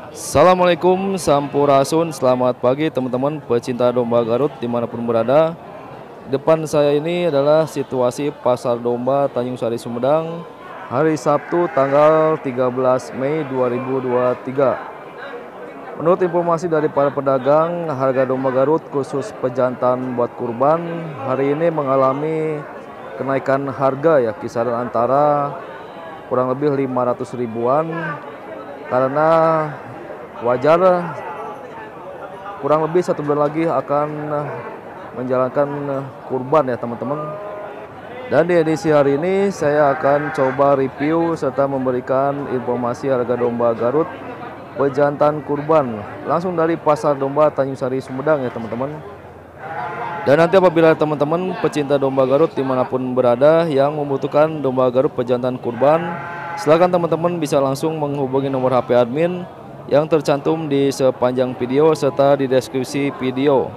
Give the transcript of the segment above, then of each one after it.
Assalamualaikum Sampurasun, selamat pagi teman-teman pecinta domba Garut dimanapun berada. Depan saya ini adalah situasi Pasar Domba Tanjung Sari Sumedang hari Sabtu tanggal 13 Mei 2023. Menurut informasi dari para pedagang, harga domba Garut khusus pejantan buat kurban hari ini mengalami kenaikan harga ya, kisaran antara kurang lebih 500 ribuan, karena wajar kurang lebih 1 bulan lagi akan menjalankan kurban ya teman-teman. Dan di edisi hari ini saya akan coba review serta memberikan informasi harga domba Garut pejantan kurban langsung dari Pasar Domba Tanjung Sari Sumedang ya teman-teman. Dan nanti apabila teman-teman pecinta domba Garut dimanapun berada yang membutuhkan domba Garut pejantan kurban, silakan teman-teman bisa langsung menghubungi nomor HP admin yang tercantum di sepanjang video serta di deskripsi video.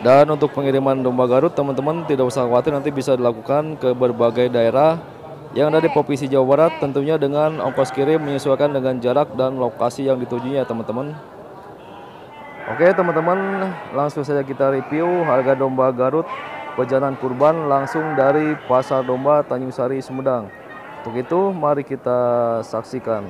Dan untuk pengiriman domba Garut teman-teman tidak usah khawatir, nanti bisa dilakukan ke berbagai daerah yang ada di Provinsi Jawa Barat, tentunya dengan ongkos kirim menyesuaikan dengan jarak dan lokasi yang ditujunya teman-teman. Oke teman-teman, langsung saja kita review harga domba Garut pejantan kurban langsung dari Pasar Domba Tanjung Sari Sumedang. Untuk itu mari kita saksikan.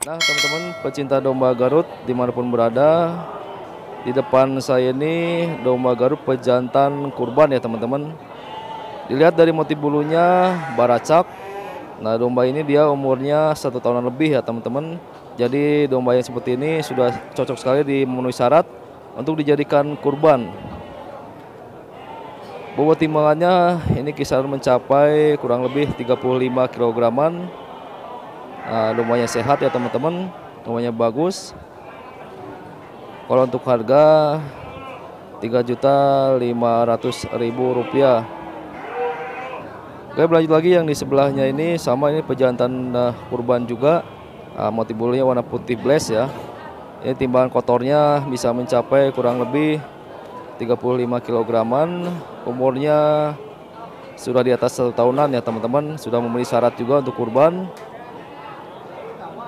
Nah teman-teman pecinta domba Garut dimanapun berada, di depan saya ini domba Garut pejantan kurban ya teman-teman. Dilihat dari motif bulunya baracak. Nah domba ini dia umurnya 1 tahunan lebih ya teman-teman. Jadi domba yang seperti ini sudah cocok sekali memenuhi syarat untuk dijadikan kurban. Bobot timbangannya ini kisaran mencapai kurang lebih 35 kilograman. Dombanya sehat ya teman-teman, dombanya bagus. Kalau untuk harga Rp3.500.000. Oke, berlanjut lagi yang di sebelahnya ini sama, ini pejantan kurban juga. Motif bulunya warna putih blaze ya. Ini timbangan kotornya bisa mencapai kurang lebih 35 kilograman. Umurnya sudah di atas 1 tahunan ya teman-teman, sudah memenuhi syarat juga untuk kurban.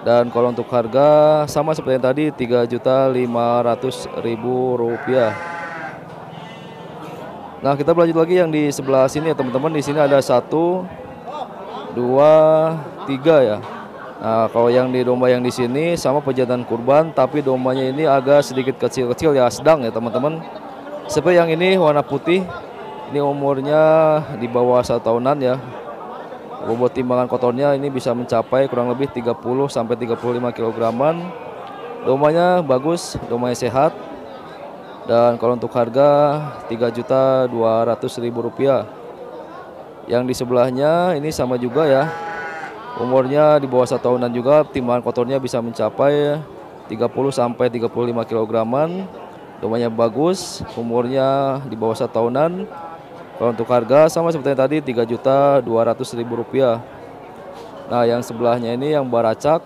Dan kalau untuk harga sama seperti yang tadi, Rp3.500.000. Nah kita berlanjut lagi yang di sebelah sini ya teman-teman. Di sini ada 1, 2, 3 ya. Nah kalau yang di domba yang di sini sama pejantan kurban, tapi dombanya ini agak sedikit kecil-kecil ya, sedang ya teman-teman. Seperti yang ini warna putih, ini umurnya di bawah 1 tahunan ya. Bobot timbangan kotornya ini bisa mencapai kurang lebih 30-35 kilograman. Dombanya bagus, dombanya sehat. Dan kalau untuk harga Rp3.200.000. Yang di sebelahnya ini sama juga ya. Umurnya di bawah 1 tahunan juga, timbangan kotornya bisa mencapai 30-35 kilograman. Dombanya bagus, umurnya di bawah 1 tahunan. Kalau untuk harga sama seperti yang tadi, Rp3.200.000. Nah yang sebelahnya ini yang baracak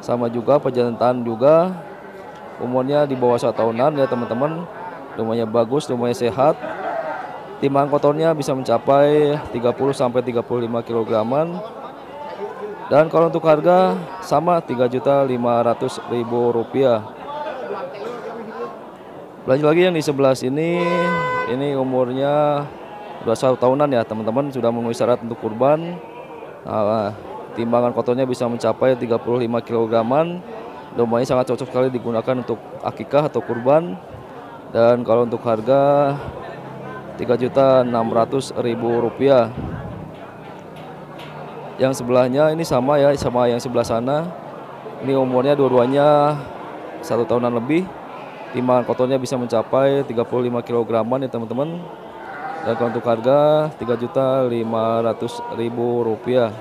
sama juga pejantan juga, umurnya di bawah 1 tahunan ya teman-teman. Dombanya bagus, dombanya sehat. Timbangan kotornya bisa mencapai 30-35 kilograman. Dan kalau untuk harga sama Rp3.500.000. Lanjut lagi yang di sebelah sini, ini umurnya sudah 1 tahunan ya teman-teman, sudah memenuhi syarat untuk kurban. Nah, timbangan kotornya bisa mencapai 35 kilograman. Dombanya sangat cocok sekali digunakan untuk akikah atau kurban. Dan kalau untuk harga Rp3.600.000. Yang sebelahnya ini sama ya, sama yang sebelah sana. Ini umurnya dua-duanya 1 tahunan lebih. Timbangan kotornya bisa mencapai 35 kilograman ya teman-teman. Dan kalau untuk harga Rp3.500.000.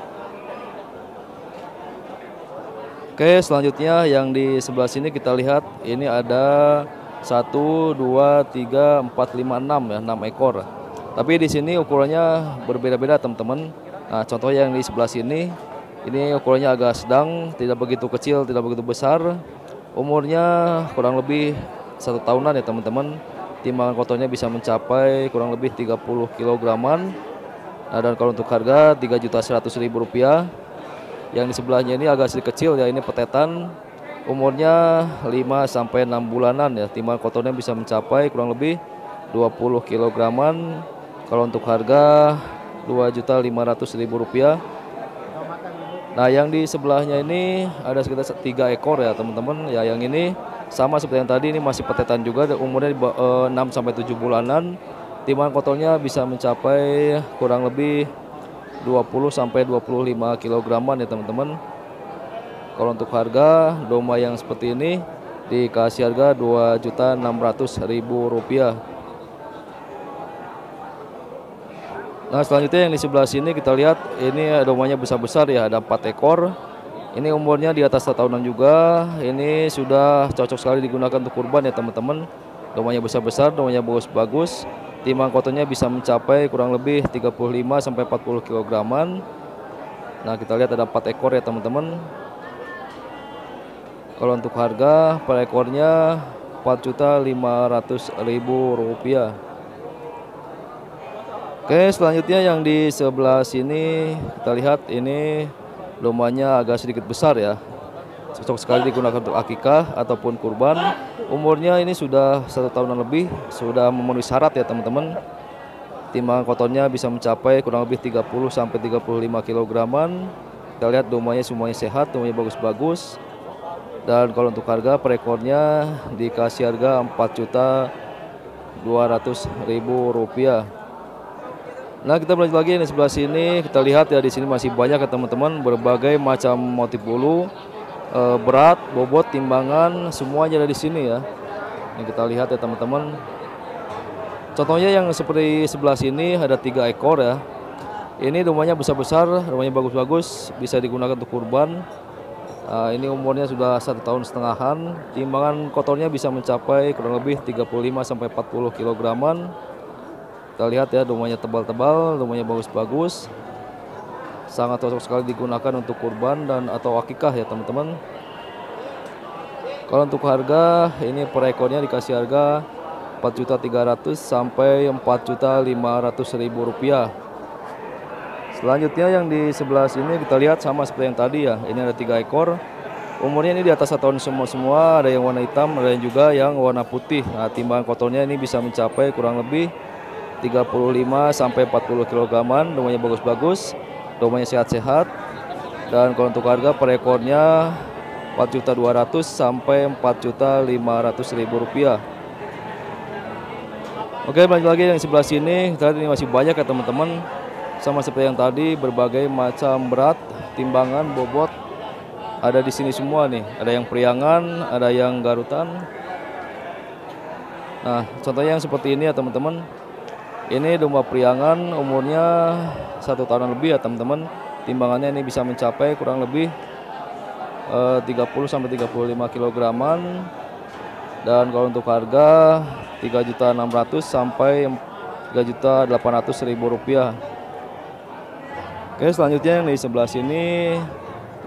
Oke, selanjutnya yang di sebelah sini kita lihat ini ada 1, 2, 3, 4, 5, 6 ya, 6 ekor. Tapi di sini ukurannya berbeda-beda teman-teman. Nah contoh yang di sebelah sini, ini ukurannya agak sedang, tidak begitu kecil, tidak begitu besar. Umurnya kurang lebih 1 tahunan ya teman-teman. timbangan kotornya bisa mencapai kurang lebih 30 kilograman. Nah, dan kalau untuk harga Rp3.100.000. Yang di sebelahnya ini agak sedikit kecil ya, ini petetan, umurnya 5 sampai 6 bulanan ya. Timbangan kotornya bisa mencapai kurang lebih 20 kilograman. Kalau untuk harga Rp2.500.000. Nah, yang di sebelahnya ini ada sekitar 3 ekor ya teman-teman. Ya, yang ini sama seperti yang tadi, ini masih petetan juga, umurnya 6 sampai 7 bulanan. Timbangan kotornya bisa mencapai kurang lebih 20 sampai 25 kilograman ya teman-teman. Kalau untuk harga domba yang seperti ini dikasih harga Rp2.600.000. Nah, selanjutnya yang di sebelah sini kita lihat ini dombanya besar-besar ya, ada 4 ekor. Ini umurnya di atas 1 tahunan juga. Ini sudah cocok sekali digunakan untuk kurban ya teman-teman. Dombanya besar-besar, dombanya bagus-bagus. Timbangan kotornya bisa mencapai kurang lebih 35 sampai 40 kilograman. Nah, kita lihat ada 4 ekor ya teman-teman. Kalau untuk harga per ekornya Rp4.500.000. Oke, selanjutnya yang di sebelah sini kita lihat ini dombanya agak sedikit besar ya. Cocok sekali digunakan untuk akikah ataupun kurban. Umurnya ini sudah 1 tahunan lebih, sudah memenuhi syarat ya teman-teman. Timbangan kotornya bisa mencapai kurang lebih 30 sampai 35 kilograman. Kita lihat dombanya semuanya sehat, dombanya bagus-bagus. Dan kalau untuk harga per ekornya dikasih harga Rp4.200.000. Nah, kita lanjut lagi di sebelah sini. Kita lihat ya, di sini masih banyak ya teman-teman, berbagai macam motif bulu, berat, bobot, timbangan, semuanya ada di sini ya. Ini kita lihat ya teman-teman. Contohnya yang seperti sebelah sini ada 3 ekor ya. Ini dombanya besar-besar, dombanya bagus-bagus, bisa digunakan untuk kurban. Ini umurnya sudah 1 tahun setengahan. Timbangan kotornya bisa mencapai kurang lebih 35 sampai 40 kilograman. Kita lihat ya, dombanya tebal-tebal, dombanya bagus-bagus. Sangat cocok sekali digunakan untuk kurban dan atau akikah ya teman-teman. Kalau untuk harga ini per ekornya dikasih harga Rp4.300.000 sampai Rp4.500.000. Selanjutnya yang di sebelah sini kita lihat sama seperti yang tadi ya. Ini ada 3 ekor. Umurnya ini di atas 1 tahun semua, ada yang warna hitam, ada yang juga yang warna putih. Nah, timbangan kotornya ini bisa mencapai kurang lebih 35 sampai 40 kilograman. Dombanya bagus-bagus, dombanya sehat-sehat. Dan kalau untuk harga per ekornya Rp4.200.000 sampai Rp4.500.000. Oke, lanjut lagi yang sebelah sini. Kita lihat ini masih banyak ya teman-teman. Sama seperti yang tadi, berbagai macam berat, timbangan, bobot ada di sini semua nih. Ada yang priangan, ada yang garutan. Nah, contohnya yang seperti ini ya teman-teman. Ini domba priangan, umurnya 1 tahunan lebih ya teman-teman. Timbangannya ini bisa mencapai kurang lebih 30 sampai 35 kilograman. Dan kalau untuk harga Rp3.600.000 sampai Rp3.800.000. Oke, selanjutnya yang di sebelah sini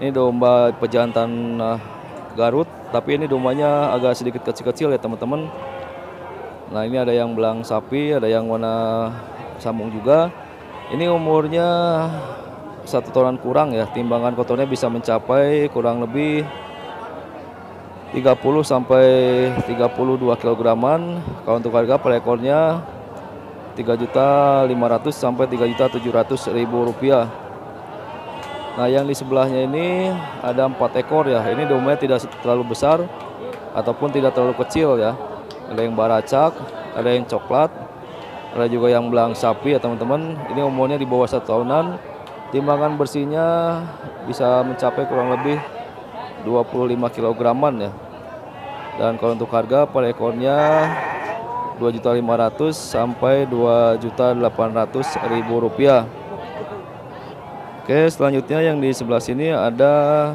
ini domba pejantan Garut, tapi ini dombanya agak sedikit kecil-kecil ya teman-teman. Nah, ini ada yang belang sapi, ada yang warna sambung juga. Ini umurnya 1 tahunan kurang ya. Timbangan kotornya bisa mencapai kurang lebih 30 sampai 32 kilograman. Kalau untuk harga per ekornya Rp3.500.000 sampai Rp3.700.000. Nah, yang di sebelahnya ini ada 4 ekor ya. Ini dombanya tidak terlalu besar ataupun tidak terlalu kecil ya. Ada yang baracak, ada yang coklat, ada juga yang belang sapi ya teman-teman. Ini umurnya di bawah 1 tahunan. Timbangan bersihnya bisa mencapai kurang lebih 25 kilograman ya. Dan kalau untuk harga per ekornya Rp2.500.000 sampai Rp2.800.000. Oke, selanjutnya yang di sebelah sini ada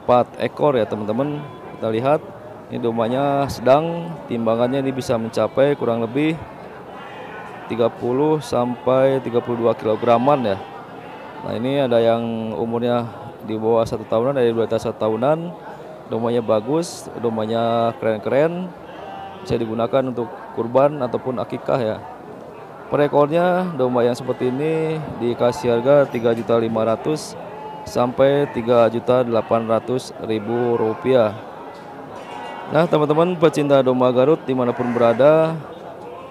4 ekor ya teman-teman. Kita lihat ini dombanya sedang, timbangannya ini bisa mencapai kurang lebih 30 sampai 32 kilograman ya. Nah, ini ada yang umurnya di bawah 1 tahunan, ada di atas 1 tahunan. Dombanya bagus, dombanya keren-keren, bisa digunakan untuk kurban ataupun akikah ya. Per ekornya domba yang seperti ini dikasih harga 3.500.000 sampai 3.800.000 rupiah. Nah teman-teman pecinta domba Garut dimanapun berada,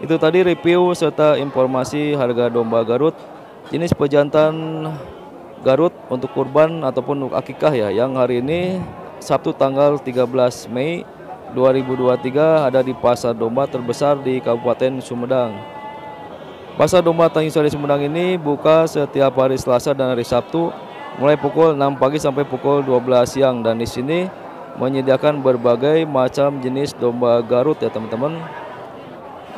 itu tadi review serta informasi harga domba Garut jenis pejantan Garut untuk kurban ataupun untuk akikah ya, yang hari ini Sabtu tanggal 13 Mei 2023 ada di pasar domba terbesar di Kabupaten Sumedang. Pasar domba Tanjung Sari Sumedang ini buka setiap hari Selasa dan hari Sabtu mulai pukul 6 pagi sampai pukul 12 siang, dan di sini menyediakan berbagai macam jenis domba Garut ya teman-teman.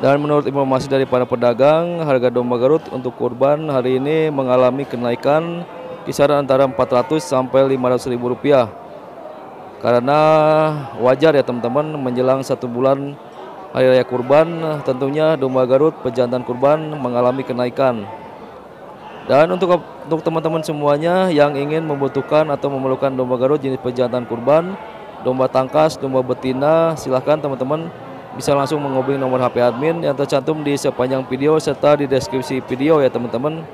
Dan menurut informasi dari para pedagang, harga domba Garut untuk kurban hari ini mengalami kenaikan kisaran antara 400 sampai 500 ribu rupiah. Karena wajar ya teman-teman, menjelang 1 bulan hari raya kurban, tentunya domba Garut pejantan kurban mengalami kenaikan. Dan untuk teman-teman semuanya yang ingin membutuhkan atau memerlukan domba Garut jenis pejantan kurban, domba tangkas, domba betina, silahkan teman-teman bisa langsung menghubungi nomor HP admin yang tercantum di sepanjang video serta di deskripsi video ya teman-teman.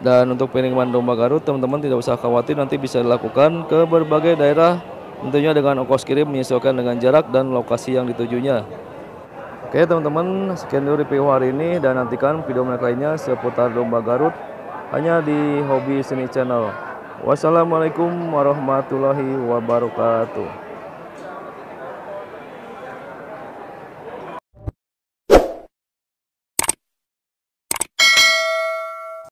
Dan untuk pengiriman domba Garut teman-teman tidak usah khawatir, nanti bisa dilakukan ke berbagai daerah, tentunya dengan ongkos kirim menyesuaikan dengan jarak dan lokasi yang ditujunya. Oke teman-teman, sekian dulu review hari ini, dan nantikan video menarik lainnya seputar domba Garut hanya di Hobi Seni Channel. Wassalamualaikum warahmatullahi wabarakatuh.